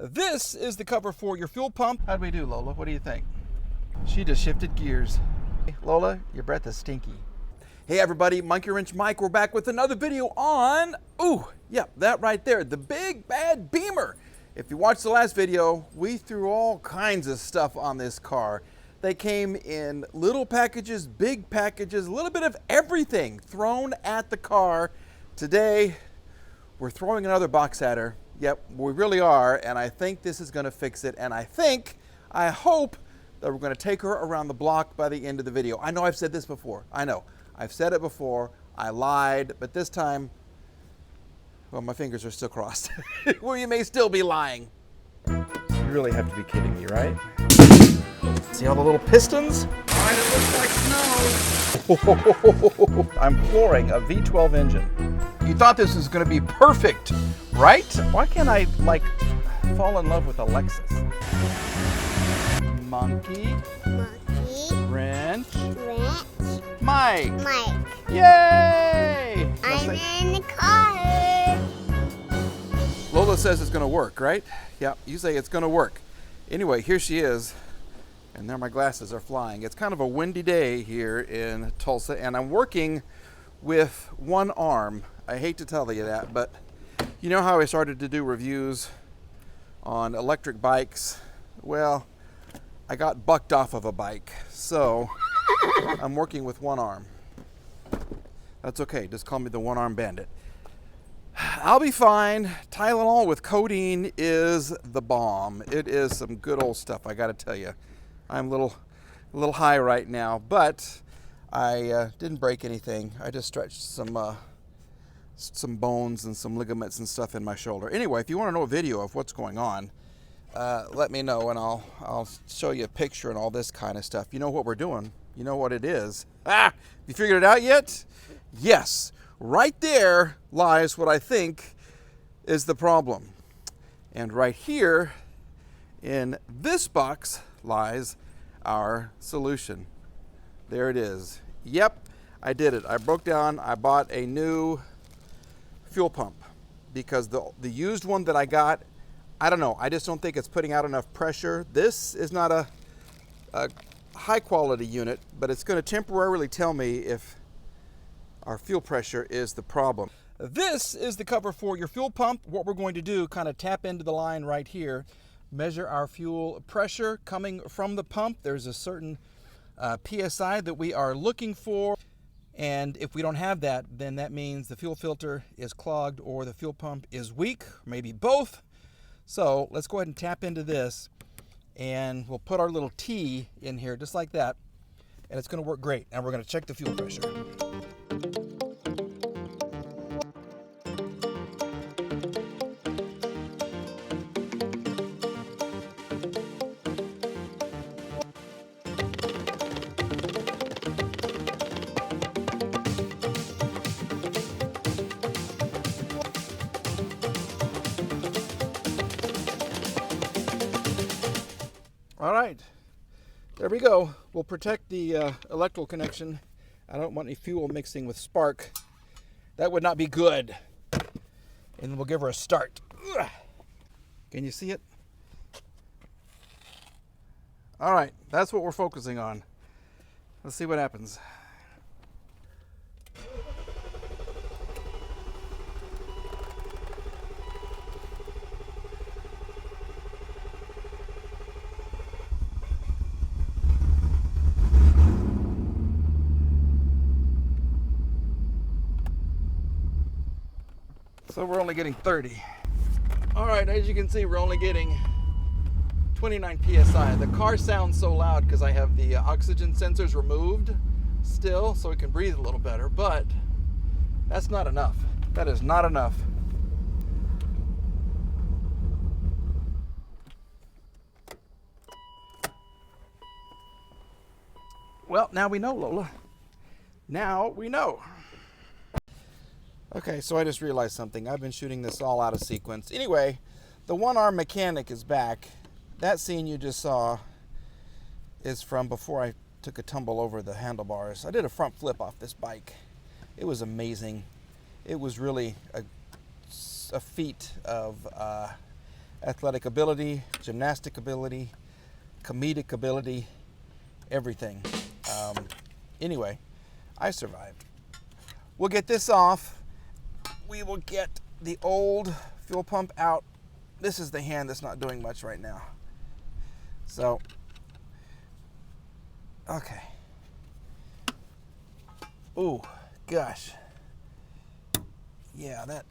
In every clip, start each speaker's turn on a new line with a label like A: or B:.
A: This is the cover for your fuel pump. How'd we do, Lola? What do you think? She just shifted gears. Lola, your breath is stinky. Hey everybody, Monkey Wrench Mike. We're back with another video on, that right there, the big bad Beamer. If you watched the last video, we threw all kinds of stuff on this car. They came in little packages, big packages, a little bit of everything thrown at the car. Today, we're throwing another box at her. Yep, we really are, and I think this is gonna fix it, and I hope that we're gonna take her around the block by the end of the video. I know I've said this before, I know. I've said it before, I lied, but this time, well, my fingers are still crossed. Well, you may still be lying. You really have to be kidding me, right? See all the little pistons? All right, it looks like snow. I'm flooring a V12 engine. You thought this was gonna be perfect, right? Why can't I, fall in love with a Lexus? Monkey. Wrench. Mike. Yay!
B: I'm in the car.
A: Lola says it's gonna work, right? Yeah, you say it's gonna work. Anyway, here she is. And there my glasses are flying. It's kind of a windy day here in Tulsa, and I'm working with one arm. I hate to tell you that, but you know how I started to do reviews on electric bikes? Well, I got bucked off of a bike, so I'm working with one arm. That's okay, just call me the one-arm bandit. I'll be fine. Tylenol with codeine is the bomb. It is some good old stuff, I gotta tell you. I'm a little high right now, but I didn't break anything. I just stretched some bones and some ligaments and stuff in my shoulder. Anyway, if you want to know a video of what's going on, let me know and I'll show you a picture and all this kind of stuff. You know what we're doing. You know what it is. You figured it out yet? Yes. Right there lies what I think is the problem. And right here in this box lies our solution. There it is. Yep, I did it. I broke down, I bought a new fuel pump because the used one that I got, I don't know, I just don't think it's putting out enough pressure. This is not a high quality unit, but it's going to temporarily tell me if our fuel pressure is the problem. This is the cover for your fuel pump. What we're going to do, kind of tap into the line right here, measure our fuel pressure coming from the pump. There's a certain PSI that we are looking for. And if we don't have that, then that means the fuel filter is clogged or the fuel pump is weak, maybe both. So let's go ahead and tap into this and we'll put our little T in here just like that. And it's gonna work great. And we're gonna check the fuel pressure. All right, there we go. We'll protect the electrical connection. I don't want any fuel mixing with spark. That would not be good. And we'll give her a start. Can you see it? All right, that's what we're focusing on. Let's see what happens. So we're only getting 30. All right, as you can see, we're only getting 29 PSI. The car sounds so loud because I have the oxygen sensors removed still, so we can breathe a little better, but that's not enough. That is not enough. Well, now we know, Lola. Now we know. Okay, so I just realized something. I've been shooting this all out of sequence. Anyway, the one-arm mechanic is back. That scene you just saw is from before I took a tumble over the handlebars. I did a front flip off this bike. It was amazing. It was really a feat of athletic ability, gymnastic ability, comedic ability, everything. Anyway, I survived. We'll get this off. We will get the old fuel pump out. This is the hand that's not doing much right now. So, okay. Ooh, gosh. Yeah, that.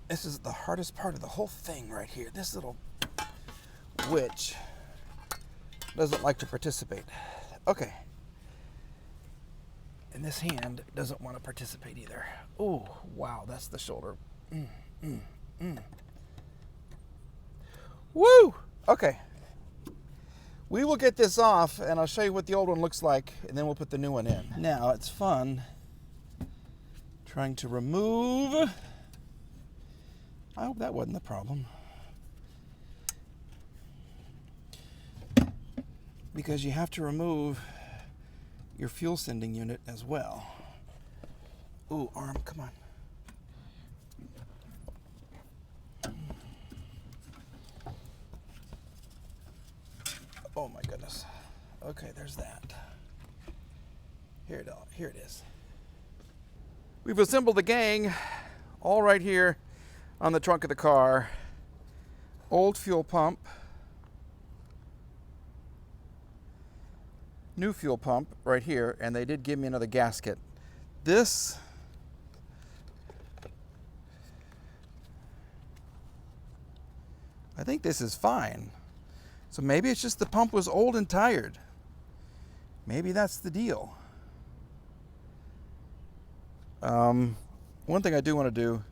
A: This is the hardest part of the whole thing right here. This little witch doesn't like to participate. Okay. And this hand doesn't want to participate either. Oh, wow, that's the shoulder. Woo! Okay. We will get this off, and I'll show you what the old one looks like, and then we'll put the new one in. Now, it's fun trying to remove. I hope that wasn't the problem. Because you have to remove your fuel sending unit as well. Ooh, arm, come on. Oh my goodness. Okay, there's that. Here it is. We've assembled the gang all right here on the trunk of the car. Old fuel pump. New fuel pump right here, and they did give me another gasket. This I think this is fine. So maybe it's just the pump was old and tired. Maybe that's the deal. One thing I do want to do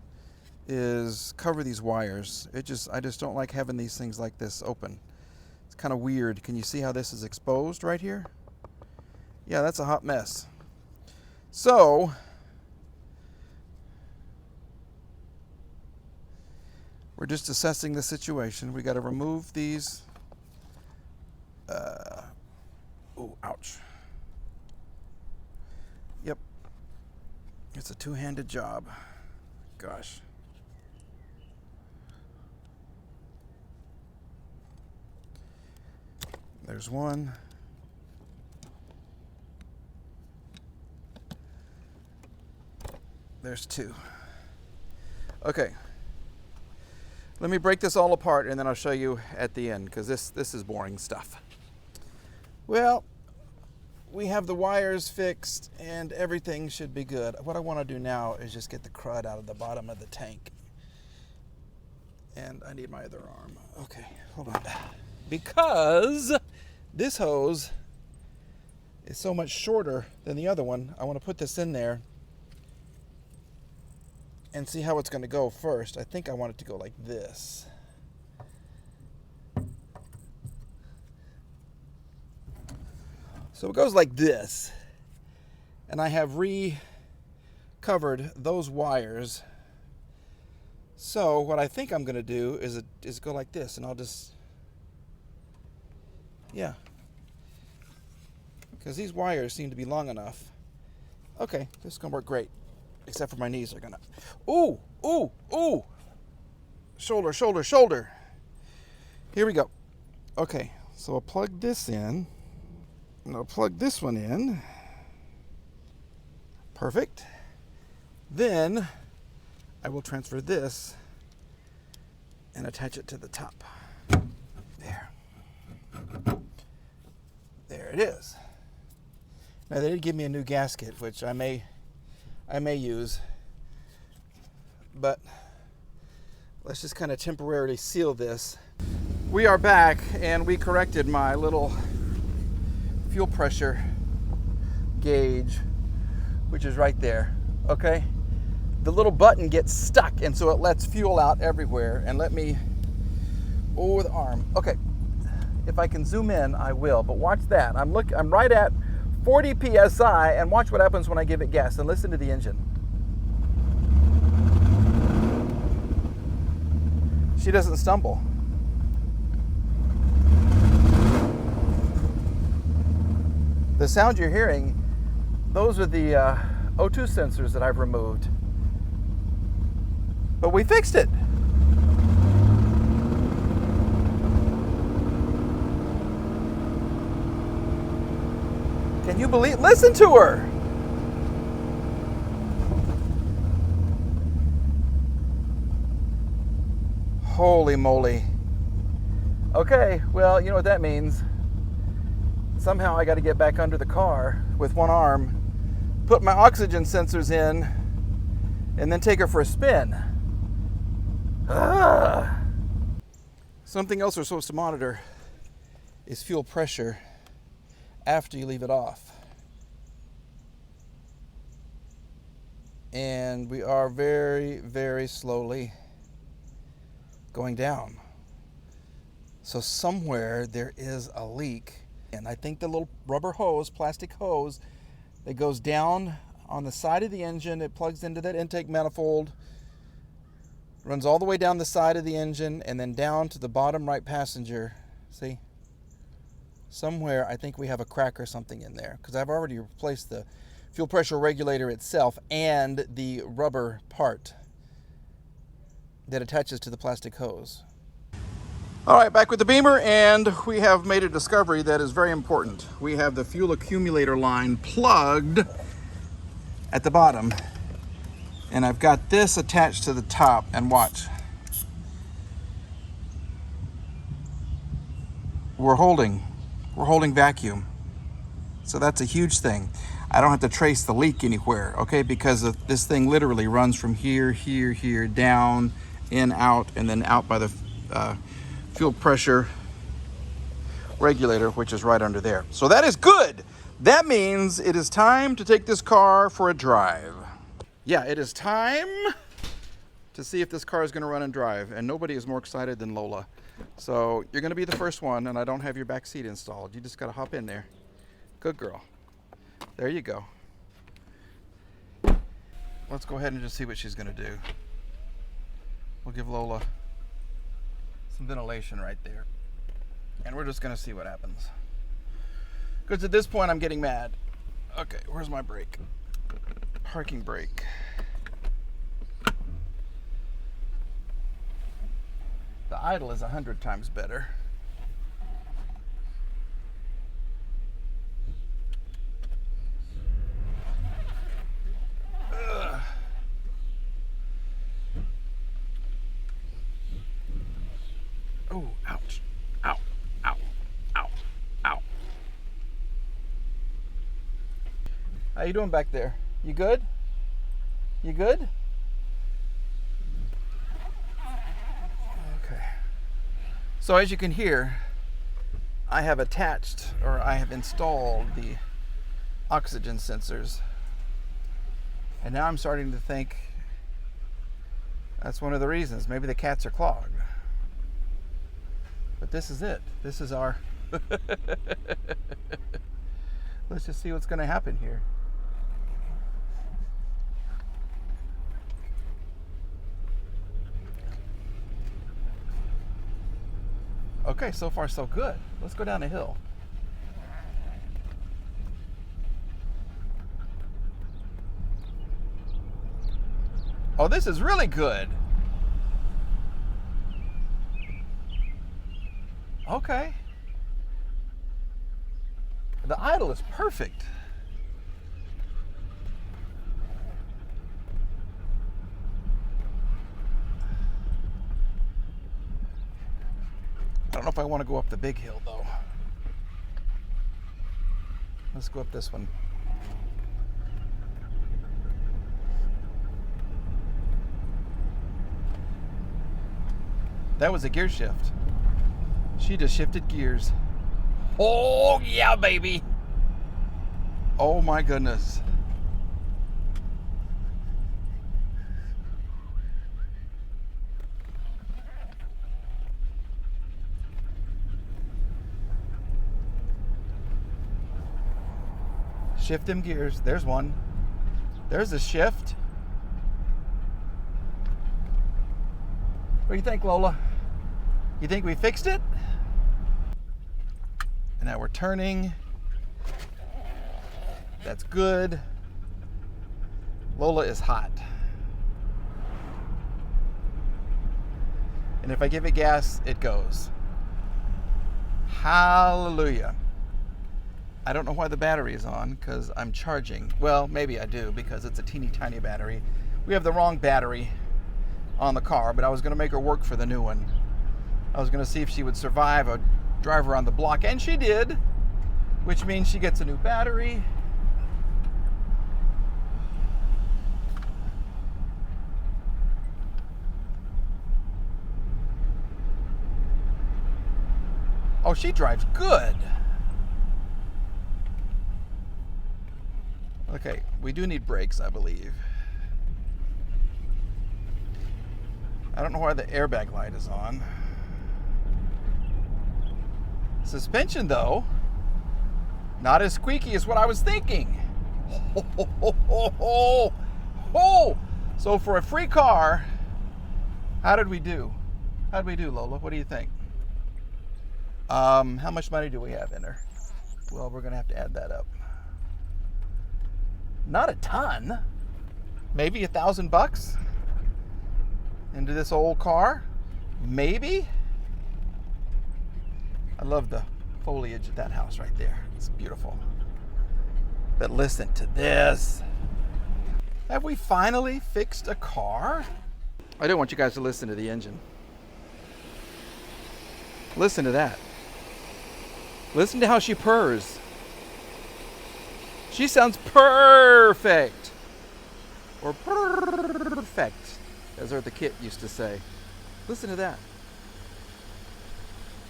A: is cover these wires. I just don't like having these things like this open. It's kind of weird. Can you see how this is exposed right here? Yeah, that's a hot mess. So we're just assessing the situation. We got to remove these. Oh, ouch. Yep. It's a two-handed job. Gosh. There's one. There's two. Okay. Let me break this all apart and then I'll show you at the end, because this is boring stuff. Well, we have the wires fixed and everything should be good. What I want to do now is just get the crud out of the bottom of the tank. And I need my other arm. Okay, hold on. Because this hose is so much shorter than the other one, I want to put this in there and see how it's going to go first. I think I want it to go like this. So it goes like this. And I have recovered those wires. So what I think I'm going to do is go like this, and I'll just, yeah. Because these wires seem to be long enough. Okay, this is going to work great. Except for my knees are gonna, ooh, ooh, ooh. Shoulder, shoulder, shoulder. Here we go. Okay, so I'll plug this in. And I'll plug this one in. Perfect. Then I will transfer this and attach it to the top. There. There it is. Now they did give me a new gasket, which I may use, but let's just kind of temporarily seal this. We are back, and we corrected my little fuel pressure gauge, which is right there. Okay, the little button gets stuck, and so it lets fuel out everywhere. And let me, oh, the arm. Okay, if I can zoom in, I will. But watch that. I'm right at 40 psi, and watch what happens when I give it gas. And listen to the engine. She doesn't stumble. The sound you're hearing, those are the O2 sensors that I've removed. But we fixed it. Can you believe? Listen to her. Holy moly. Okay, well, you know what that means. Somehow I got to get back under the car with one arm, put my oxygen sensors in, and then take her for a spin. Something else we're supposed to monitor is fuel pressure after you leave it off. And we are very, very slowly going down. So somewhere there is a leak. And I think the little rubber hose, plastic hose, that goes down on the side of the engine, it plugs into that intake manifold, runs all the way down the side of the engine, and then down to the bottom right passenger. See? Somewhere I think we have a crack or something in there, because I've already replaced the fuel pressure regulator itself and the rubber part that attaches to the plastic hose. All right, back with the Beamer, and we have made a discovery that is very important. We have the fuel accumulator line plugged at the bottom, and I've got this attached to the top, and watch. We're holding vacuum. So that's a huge thing. I don't have to trace the leak anywhere, okay? Because this thing literally runs from here, here, here, down, in, out, and then out by the fuel pressure regulator, which is right under there. So that is good. That means it is time to take this car for a drive. Yeah, it is time to see if this car is going to run and drive, and nobody is more excited than Lola. So you're going to be the first one, and I don't have your back seat installed. You just got to hop in there. Good girl. There you go. Let's go ahead and just see what she's going to do. We'll give Lola some ventilation right there, and we're just going to see what happens. Because at this point I'm getting mad. Okay, where's my brake? Parking brake. The idle is 100 times better. Ugh. Oh, ouch. Ow, ow, ow, ow. How you doing back there? You good? You good? Okay. So as you can hear, I have attached, or I have installed the oxygen sensors. And now I'm starting to think that's one of the reasons. Maybe the cats are clogged. But this is it. This is our... Let's just see what's going to happen here. Okay, so far so good. Let's go down a hill. Oh, this is really good. Okay. The idle is perfect. I don't know if I want to go up the big hill though. Let's go up this one. That was a gear shift. She just shifted gears. Oh yeah, baby. Oh my goodness. Shift them gears. There's one. There's a shift. What do you think, Lola? You think we fixed it? And now we're turning. That's good. Lola is hot. And if I give it gas, it goes. Hallelujah. I don't know why the battery is on, because I'm charging. Well, maybe I do, because it's a teeny tiny battery. We have the wrong battery on the car, but I was going to make her work for the new one. I was going to see if she would survive a drive around the block, and she did, which means she gets a new battery. Oh, she drives good. Okay, we do need brakes, I believe. I don't know why the airbag light is on. Suspension, though, not as squeaky as what I was thinking. So for a free car, how did we do? How did we do, Lola? What do you think? How much money do we have in her? Well, we're gonna have to add that up. Not a ton. Maybe $1,000 into this old car. Maybe. I love the foliage of that house right there. It's beautiful. But listen to this. Have we finally fixed a car? I don't want you guys to listen to the engine. Listen to that. Listen to how she purrs. She sounds perfect. Or perfect, as Eartha Kitt used to say. Listen to that.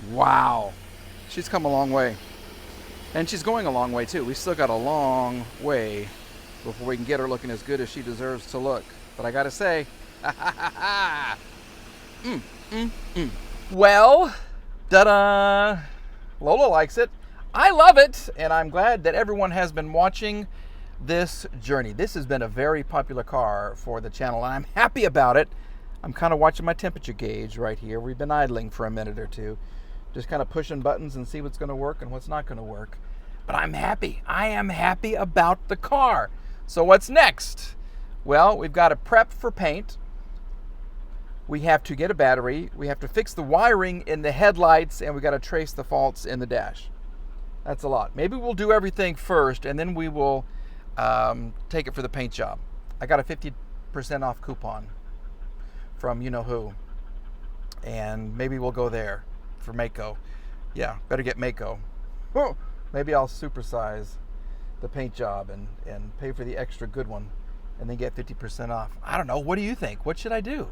A: Wow. She's come a long way. And she's going a long way too. We still got a long way before we can get her looking as good as she deserves to look. But I gotta say, Well, ta-da! Lola likes it. I love it, and I'm glad that everyone has been watching this journey. This has been a very popular car for the channel, and I'm happy about it. I'm kind of watching my temperature gauge right here. We've been idling for a minute or two, just kind of pushing buttons and see what's going to work and what's not going to work. But I'm happy. I am happy about the car. So what's next? Well, we've got to prep for paint. We have to get a battery. We have to fix the wiring in the headlights, and we got to trace the faults in the dash. That's a lot. Maybe we'll do everything first, and then we will take it for the paint job. I got a 50% off coupon from you-know-who, and maybe we'll go there for Mako. Yeah, better get Mako. Oh, maybe I'll supersize the paint job and pay for the extra good one, and then get 50% off. I don't know. What do you think? What should I do?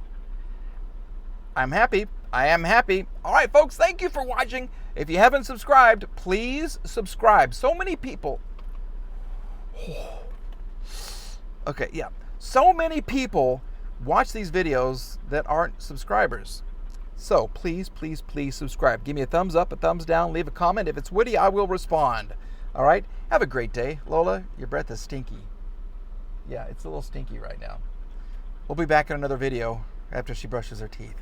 A: I'm happy. I am happy. All right, folks, thank you for watching. If you haven't subscribed, please subscribe. So many people. Okay, yeah. So many people watch these videos that aren't subscribers. So please, please, please subscribe. Give me a thumbs up, a thumbs down, leave a comment. If it's witty, I will respond. All right? Have a great day. Lola, your breath is stinky. Yeah, it's a little stinky right now. We'll be back in another video after she brushes her teeth.